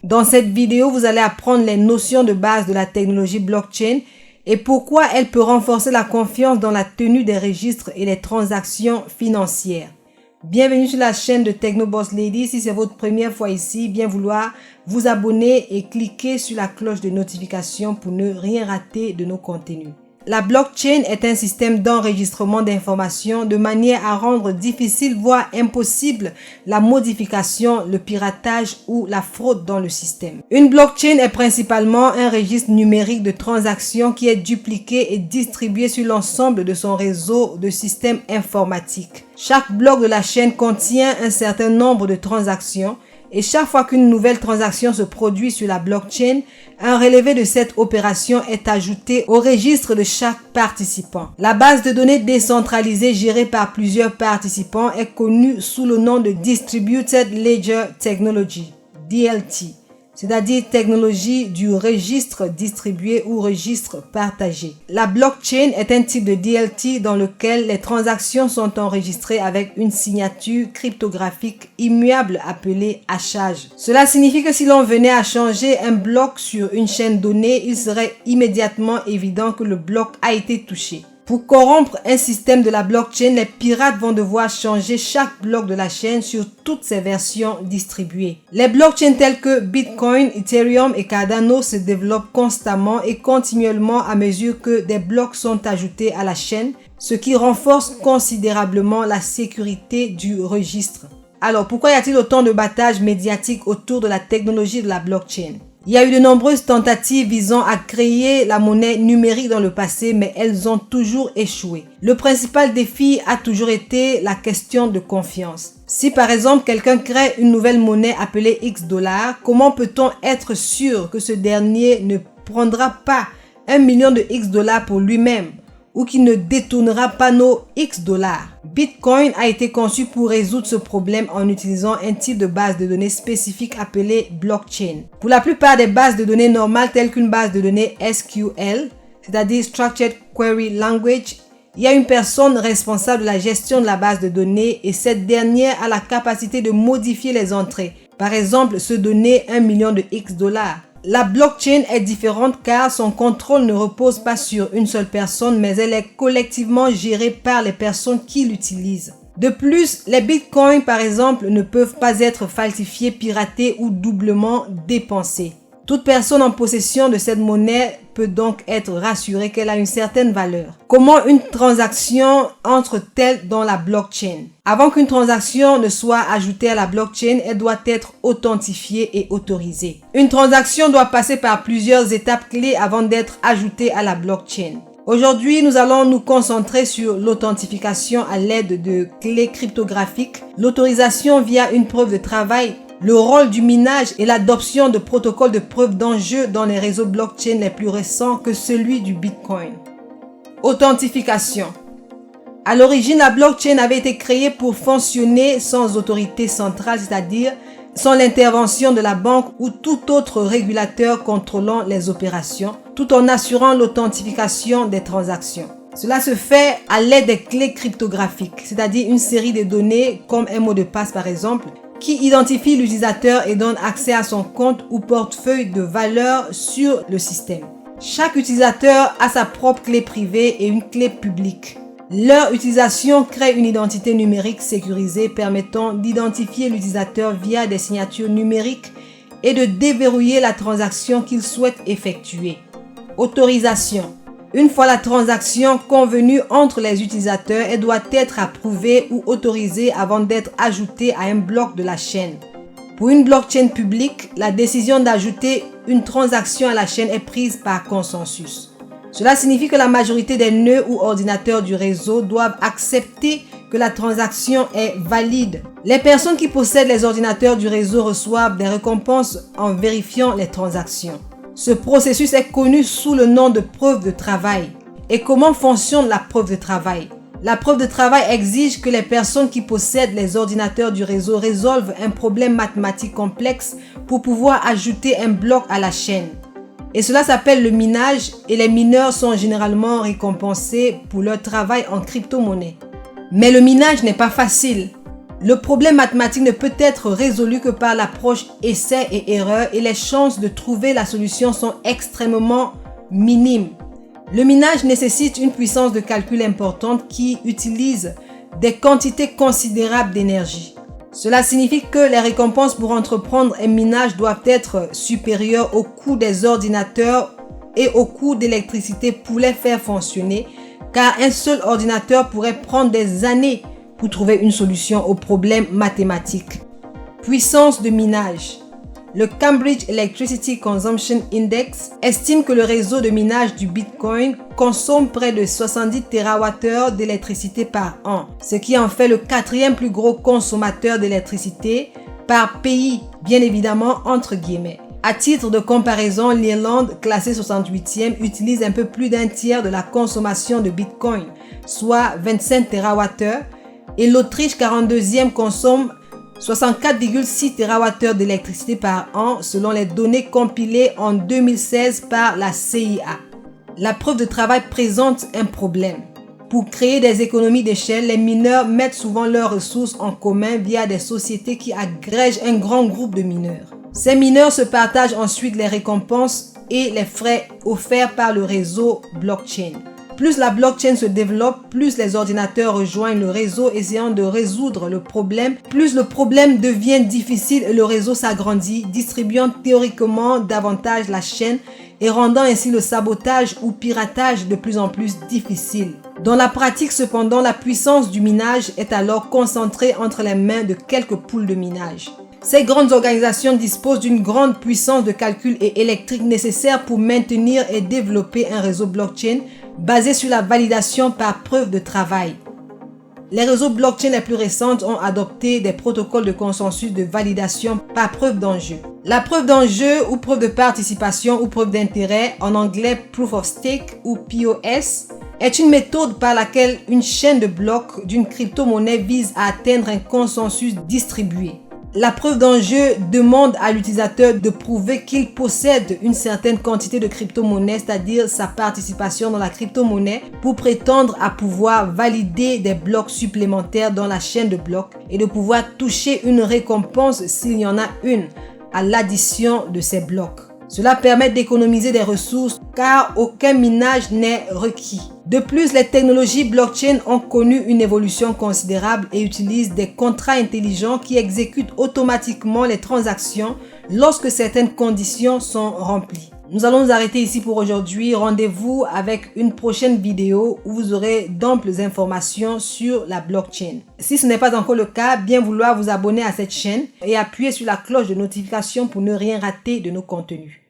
Dans cette vidéo, vous allez apprendre les notions de base de la technologie blockchain et pourquoi elle peut renforcer la confiance dans la tenue des registres et les transactions financières. Bienvenue sur la chaîne de Technoboss Lady. Si c'est votre première fois ici, bien vouloir vous abonner et cliquer sur la cloche de notification pour ne rien rater de nos contenus. La blockchain est un système d'enregistrement d'informations de manière à rendre difficile, voire impossible, la modification, le piratage ou la fraude dans le système. Une blockchain est principalement un registre numérique de transactions qui est dupliqué et distribué sur l'ensemble de son réseau de systèmes informatiques. Chaque bloc de la chaîne contient un certain nombre de transactions et chaque fois qu'une nouvelle transaction se produit sur la blockchain, un relevé de cette opération est ajouté au registre de chaque participant. La base de données décentralisée gérée par plusieurs participants est connue sous le nom de Distributed Ledger Technology, DLT, c'est-à-dire technologie du registre distribué ou registre partagé. La blockchain est un type de DLT dans lequel les transactions sont enregistrées avec une signature cryptographique immuable appelée hachage. Cela signifie que si l'on venait à changer un bloc sur une chaîne donnée, il serait immédiatement évident que le bloc a été touché. Pour corrompre un système de la blockchain, les pirates vont devoir changer chaque bloc de la chaîne sur toutes ses versions distribuées. Les blockchains telles que Bitcoin, Ethereum et Cardano se développent constamment et continuellement à mesure que des blocs sont ajoutés à la chaîne, ce qui renforce considérablement la sécurité du registre. Alors, pourquoi y a-t-il autant de battages médiatiques autour de la technologie de la blockchain ? Il y a eu de nombreuses tentatives visant à créer la monnaie numérique dans le passé, mais elles ont toujours échoué. Le principal défi a toujours été la question de confiance. Si par exemple quelqu'un crée une nouvelle monnaie appelée X $, comment peut-on être sûr que ce dernier ne prendra pas 1 million de X $ pour lui-même ou qu'il ne détournera pas nos X $? Bitcoin a été conçu pour résoudre ce problème en utilisant un type de base de données spécifique appelé blockchain. Pour la plupart des bases de données normales telles qu'une base de données SQL, c'est-à-dire Structured Query Language, il y a une personne responsable de la gestion de la base de données et cette dernière a la capacité de modifier les entrées. Par exemple, se donner 1 million de X $. La blockchain est différente car son contrôle ne repose pas sur une seule personne, mais elle est collectivement gérée par les personnes qui l'utilisent. De plus, les bitcoins, par exemple, ne peuvent pas être falsifiés, piratés ou doublement dépensés. Toute personne en possession de cette monnaie peut donc être rassurée qu'elle a une certaine valeur. Comment une transaction entre-t-elle dans la blockchain? Avant qu'une transaction ne soit ajoutée à la blockchain, elle doit être authentifiée et autorisée. Une transaction doit passer par plusieurs étapes clés avant d'être ajoutée à la blockchain. Aujourd'hui, nous allons nous concentrer sur l'authentification à l'aide de clés cryptographiques, l'autorisation via une preuve de travail, le rôle du minage et l'adoption de protocoles de preuve d'enjeu dans les réseaux blockchain les plus récents que celui du Bitcoin. Authentification. À l'origine, la blockchain avait été créée pour fonctionner sans autorité centrale, c'est-à-dire sans l'intervention de la banque ou tout autre régulateur contrôlant les opérations, tout en assurant l'authentification des transactions. Cela se fait à l'aide des clés cryptographiques, c'est-à-dire une série de données comme un mot de passe par exemple, qui identifie l'utilisateur et donne accès à son compte ou portefeuille de valeurs sur le système. Chaque utilisateur a sa propre clé privée et une clé publique. Leur utilisation crée une identité numérique sécurisée permettant d'identifier l'utilisateur via des signatures numériques et de déverrouiller la transaction qu'il souhaite effectuer. Autorisation. Une fois la transaction convenue entre les utilisateurs, elle doit être approuvée ou autorisée avant d'être ajoutée à un bloc de la chaîne. Pour une blockchain publique, la décision d'ajouter une transaction à la chaîne est prise par consensus. Cela signifie que la majorité des nœuds ou ordinateurs du réseau doivent accepter que la transaction est valide. Les personnes qui possèdent les ordinateurs du réseau reçoivent des récompenses en vérifiant les transactions. Ce processus est connu sous le nom de preuve de travail. Et comment fonctionne la preuve de travail? La preuve de travail exige que les personnes qui possèdent les ordinateurs du réseau résolvent un problème mathématique complexe pour pouvoir ajouter un bloc à la chaîne. Et cela s'appelle le minage et les mineurs sont généralement récompensés pour leur travail en crypto-monnaie. Mais le minage n'est pas facile. Le problème mathématique ne peut être résolu que par l'approche essai et erreur et les chances de trouver la solution sont extrêmement minimes. Le minage nécessite une puissance de calcul importante qui utilise des quantités considérables d'énergie. Cela signifie que les récompenses pour entreprendre un minage doivent être supérieures au coût des ordinateurs et au coût d'électricité pour les faire fonctionner, car un seul ordinateur pourrait prendre des années pour trouver une solution au problème mathématique. Puissance de minage. Le Cambridge Electricity Consumption Index estime que le réseau de minage du Bitcoin consomme près de 70 TWh d'électricité par an, ce qui en fait le 4e plus gros consommateur d'électricité par pays, bien évidemment entre guillemets. À titre de comparaison, l'Irlande, classée 68e, utilise un peu plus d'un tiers de la consommation de Bitcoin, soit 25 TWh, et l'Autriche, 42e, consomme 64,6 TWh d'électricité par an selon les données compilées en 2016 par la CIA. La preuve de travail présente un problème. Pour créer des économies d'échelle, les mineurs mettent souvent leurs ressources en commun via des sociétés qui agrègent un grand groupe de mineurs. Ces mineurs se partagent ensuite les récompenses et les frais offerts par le réseau blockchain. Plus la blockchain se développe, plus les ordinateurs rejoignent le réseau essayant de résoudre le problème, plus le problème devient difficile et le réseau s'agrandit, distribuant théoriquement davantage la chaîne et rendant ainsi le sabotage ou piratage de plus en plus difficile. Dans la pratique cependant, la puissance du minage est alors concentrée entre les mains de quelques poules de minage. Ces grandes organisations disposent d'une grande puissance de calcul et électrique nécessaire pour maintenir et développer un réseau blockchain basé sur la validation par preuve de travail. Les réseaux blockchain les plus récents ont adopté des protocoles de consensus de validation par preuve d'enjeu. La preuve d'enjeu ou preuve de participation ou preuve d'intérêt, en anglais Proof of Stake ou POS, est une méthode par laquelle une chaîne de blocs d'une crypto-monnaie vise à atteindre un consensus distribué. La preuve d'enjeu demande à l'utilisateur de prouver qu'il possède une certaine quantité de crypto-monnaie, c'est-à-dire sa participation dans la crypto-monnaie, pour prétendre à pouvoir valider des blocs supplémentaires dans la chaîne de blocs et de pouvoir toucher une récompense s'il y en a une à l'addition de ces blocs. Cela permet d'économiser des ressources car aucun minage n'est requis. De plus, les technologies blockchain ont connu une évolution considérable et utilisent des contrats intelligents qui exécutent automatiquement les transactions lorsque certaines conditions sont remplies. Nous allons nous arrêter ici pour aujourd'hui. Rendez-vous avec une prochaine vidéo où vous aurez d'amples informations sur la blockchain. Si ce n'est pas encore le cas, bien vouloir vous abonner à cette chaîne et appuyer sur la cloche de notification pour ne rien rater de nos contenus.